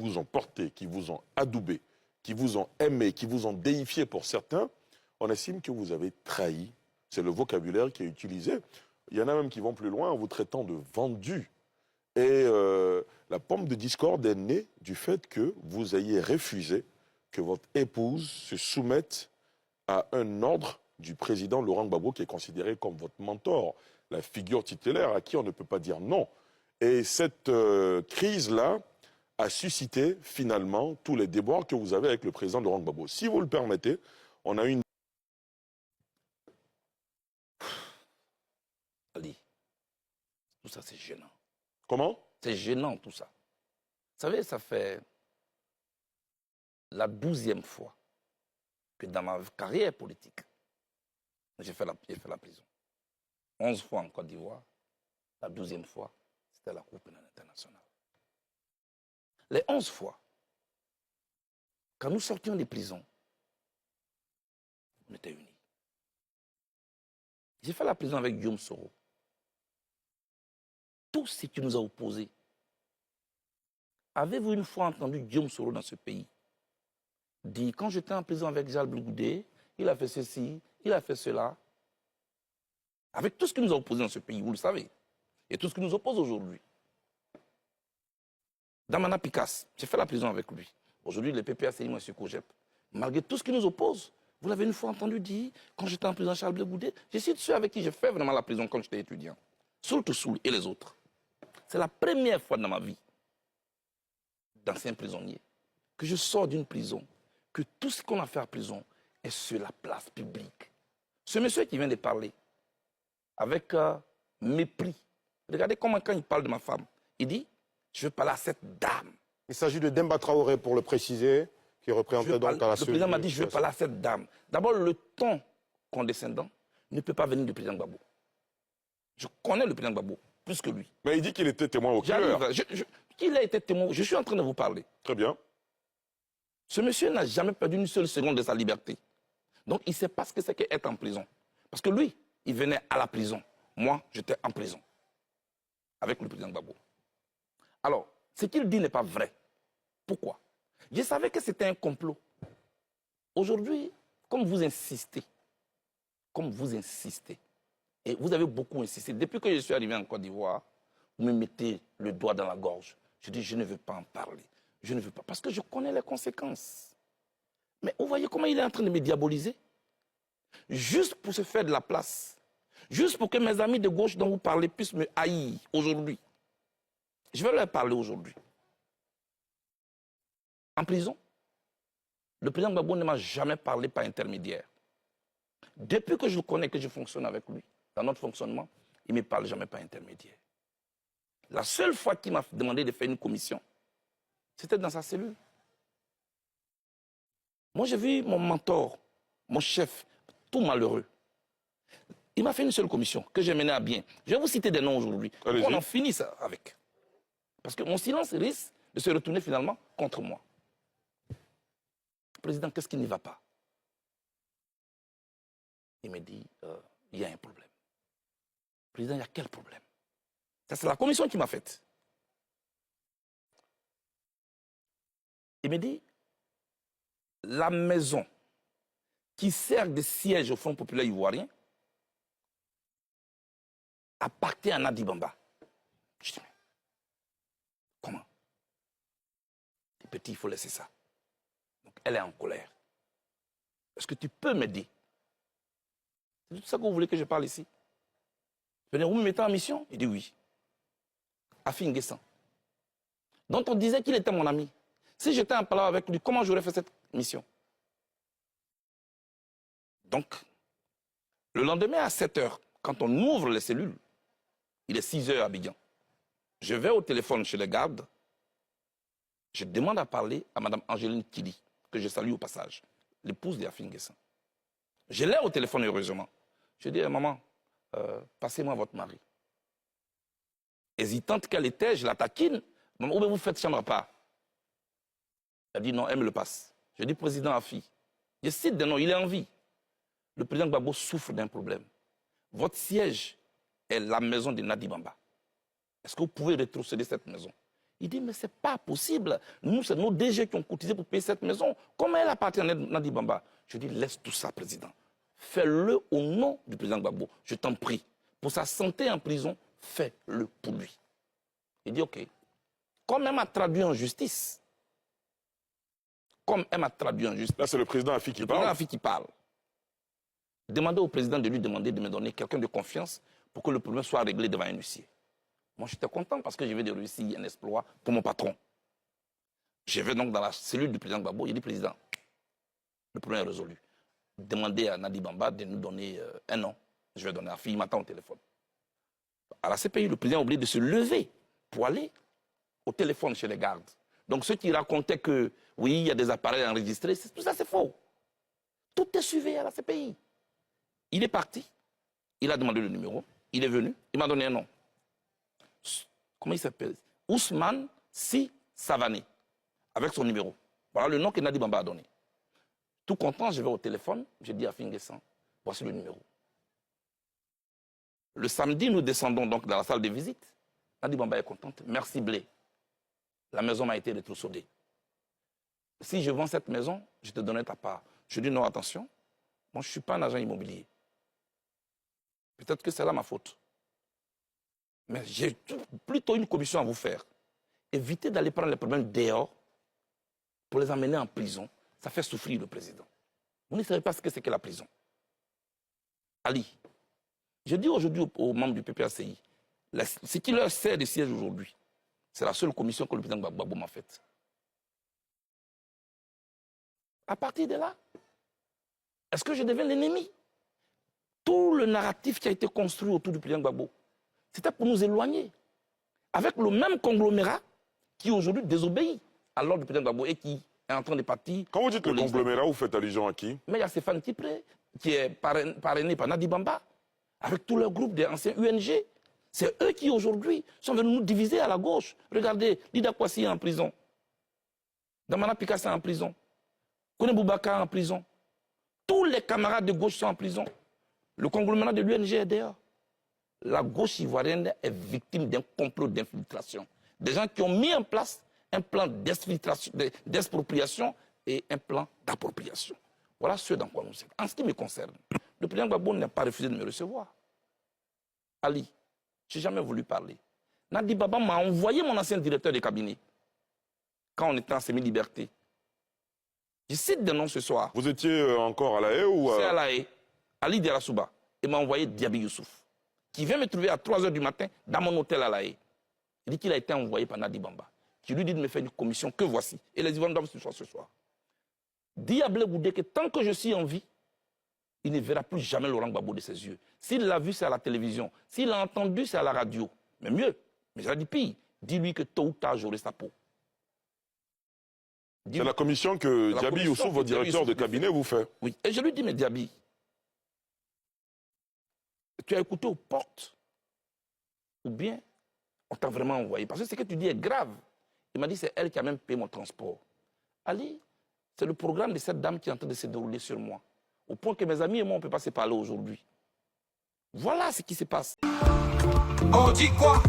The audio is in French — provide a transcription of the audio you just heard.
vous ont porté, qui vous ont adoubé, qui vous ont aimé, qui vous ont déifié pour certains, on estime que vous avez trahi. C'est le vocabulaire qui est utilisé. Il y en a même qui vont plus loin en vous traitant de vendus. Et la pomme de discorde est née du fait que vous ayez refusé que votre épouse se soumette à un ordre du président Laurent Gbagbo, qui est considéré comme votre mentor, la figure tutélaire à qui on ne peut pas dire non. Et cette crise-là a suscité finalement tous les déboires que vous avez avec le président Laurent Gbagbo. Si vous le permettez, on a une... Ali, tout ça c'est gênant. Comment? C'est gênant tout ça. Vous savez, ça fait la 12e fois que dans ma carrière politique, j'ai fait la prison. 11 fois en Côte d'Ivoire, la 12e fois, c'était la Cour pénale internationale. Les 11 fois, quand nous sortions des prisons, on était unis. J'ai fait la prison avec Guillaume Soro. Tout ce qui nous a opposés. Avez-vous une fois entendu Guillaume Soro dans ce pays dire, quand j'étais en prison avec Jacques Blou-Goudé, il a fait ceci, il a fait cela. Avec tout ce qui nous a opposés dans ce pays, vous le savez, et tout ce qui nous oppose aujourd'hui. Damana Picasse, j'ai fait la prison avec lui. Aujourd'hui, le PPA, c'est moi, M. Kojep. Malgré tout ce qui nous oppose, vous l'avez une fois entendu dire, quand j'étais en prison Charles Blé-Goudé, je suis ceux avec qui j'ai fait vraiment la prison quand j'étais étudiant. Surtout Soul et les autres. C'est la première fois dans ma vie, d'ancien prisonnier, que je sors d'une prison, que tout ce qu'on a fait à prison est sur la place publique. Ce monsieur qui vient de parler, avec mépris, regardez comment quand il parle de ma femme, il dit, je veux parler à cette dame. Il s'agit de Demba Traoré, pour le préciser, qui représentait donc à la Le président m'a dit, je veux parler à cette dame. D'abord, le ton condescendant ne peut pas venir du président Gbagbo. Je connais le président Gbagbo, plus que lui. Mais il dit qu'il était témoin oculaire. Qu'il a été témoin, je suis en train de vous parler. Très bien. Ce monsieur n'a jamais perdu une seule seconde de sa liberté. Donc, il ne sait pas ce que c'est qu'être en prison. Parce que lui, il venait à la prison. Moi, j'étais en prison. Avec le président Gbagbo. Alors, ce qu'il dit n'est pas vrai. Pourquoi? Je savais que c'était un complot. Aujourd'hui, comme vous insistez, et vous avez beaucoup insisté, depuis que je suis arrivé en Côte d'Ivoire, vous me mettez le doigt dans la gorge. Je dis, je ne veux pas en parler. Je ne veux pas, parce que je connais les conséquences. Mais vous voyez comment il est en train de me diaboliser? Juste pour se faire de la place. Juste pour que mes amis de gauche dont vous parlez puissent me haïr aujourd'hui. Je vais leur parler aujourd'hui. En prison, le président Gbagbo ne m'a jamais parlé par intermédiaire. Depuis que je le connais, que je fonctionne avec lui, dans notre fonctionnement, il ne me parle jamais par intermédiaire. La seule fois qu'il m'a demandé de faire une commission, c'était dans sa cellule. Moi, j'ai vu mon mentor, mon chef, tout malheureux. Il m'a fait une seule commission que j'ai menée à bien. Je vais vous citer des noms aujourd'hui. On en finit ça avec. Parce que mon silence risque de se retourner finalement contre moi. Président, qu'est-ce qui n'y va pas? Il me dit, il y a un problème. Président, il y a quel problème? Ça, c'est la commission qui m'a faite. Il me dit, la maison qui sert de siège au Front populaire ivoirien appartient à Nadi Bamba. Je dis, mais comment? Les petits, il faut laisser ça. Donc, elle est en colère. Est-ce que tu peux m'aider? C'est tout ça que vous voulez que je parle ici? Venez, vous me mettez en mission? Il dit oui. Afi Nguessan, dont on disait qu'il était mon ami. Si j'étais en parlant avec lui, comment j'aurais fait cette mission? Donc, le lendemain à 7 h, quand on ouvre les cellules, il est 6 h à Abidjan. Je vais au téléphone chez les gardes. Je demande à parler à Mme Angéline Kili, que je salue au passage, l'épouse d'Afi Nguessan. Je l'ai au téléphone, heureusement. Je dis, maman, passez-moi votre mari. Hésitante qu'elle était, je la taquine. Maman, où vous faites chambre à part? Elle dit non, elle me le passe. Je dis, président Afi, je cite des noms, il est en vie. Le président Gbagbo souffre d'un problème. Votre siège est la maison de Nadi Bamba. Est-ce que vous pouvez rétrocéder cette maison? Il dit, mais ce n'est pas possible. Nous, c'est nos DG qui ont cotisé pour payer cette maison. Comment elle appartient à Nadi Bamba? Je dis, laisse tout ça, président. Fais-le au nom du président Gbagbo. Je t'en prie. Pour sa santé en prison, fais-le pour lui. Il dit, OK. Comme elle m'a traduit en justice, Là, c'est le président Afi qui parle. Le président Afi qui parle. Demandez au président de lui demander de me donner quelqu'un de confiance pour que le problème soit réglé devant un huissier. Moi, j'étais content parce que je vais de réussir un exploit pour mon patron. Je vais donc dans la cellule du président Gbagbo. Il dit, président, le problème est résolu. Demandez à Nadi Bamba de nous donner un an. Je vais donner à Afi, il m'attend au téléphone. À la CPI, le président a oublié de se lever pour aller au téléphone chez les gardes. Donc ceux qui racontaient que, oui, il y a des appareils enregistrés, tout ça c'est faux. Tout est suivi à la CPI. Il est parti, il a demandé le numéro, il est venu, il m'a donné un nom. Comment il s'appelle? Ousmane Si Savané, avec son numéro. Voilà le nom que Nadi Bamba a donné. Tout content, je vais au téléphone, je dis à Finguessan, voici le numéro. Le samedi, nous descendons donc dans la salle de visite. Nadi Bamba est contente. Merci Blé. La maison m'a été rétrocédée. Si je vends cette maison, je te donnerai ta part. Je dis non, attention, moi je ne suis pas un agent immobilier. Peut-être que c'est là ma faute. Mais j'ai plutôt une commission à vous faire. Évitez d'aller prendre les problèmes dehors pour les emmener en prison. Ça fait souffrir le président. Vous ne savez pas ce que c'est que la prison. Ali, je dis aujourd'hui aux membres du PPACI, ce qui leur sert de siège aujourd'hui, c'est la seule commission que le président Gbagbo m'a faite. À partir de là, est-ce que je deviens l'ennemi? Tout le narratif qui a été construit autour du président Gbagbo, c'était pour nous éloigner. Avec le même conglomérat qui aujourd'hui désobéit à l'ordre du président Gbagbo et qui est en train de partir. Quand vous dites le conglomérat, vous faites allusion à qui? Mais il y a Stéphane Tipré, qui est parrainé par Nadi Bamba, avec tout leur groupe d'anciens UNG. C'est eux qui aujourd'hui sont venus nous diviser à la gauche. Regardez, Lida Kwasi est en prison. Damana Pikassa est en prison. Kone Boubacar est en prison. Tous les camarades de gauche sont en prison. Le conglomérat de l'UNG est dehors. La gauche ivoirienne est victime d'un complot d'infiltration. Des gens qui ont mis en place un plan d'expropriation et un plan d'appropriation. Voilà ce dans quoi nous sommes. En ce qui me concerne, le président Gbagbo n'a pas refusé de me recevoir. Ali, je n'ai jamais voulu parler. Nadi Bamba m'a envoyé mon ancien directeur de cabinet quand on était en semi-liberté. Je cite des noms ce soir. Vous étiez encore à La Haye ou C'est à La Haye, Ali Derasouba. Il m'a envoyé Diaby Youssouf, qui vient me trouver à 3 h du matin dans mon hôtel à La Haye. Il dit qu'il a été envoyé par Nadi Bamba, qui lui dit de me faire une commission que voici. Et les Ivoiriens doivent ce soir. Dis à Blé Goudé que tant que je suis en vie, il ne verra plus jamais Laurent Gbagbo de ses yeux. S'il l'a vu, c'est à la télévision. S'il l'a entendu, c'est à la radio. Mais mieux, mais j'ai dit pire, dis-lui que tôt ou tard, j'aurai sa peau. C'est la commission que Diaby Youssouf, votre directeur de cabinet, vous fait. Oui, et je lui dis, mais Diaby, tu as écouté aux portes ou bien on t'a vraiment envoyé? Parce que ce que tu dis est grave. Il m'a dit, c'est elle qui a même payé mon transport. Ali, c'est le programme de cette dame qui est en train de se dérouler sur moi. Au point que mes amis et moi, on ne peut pas se parler aujourd'hui. Voilà ce qui se passe. On dit quoi?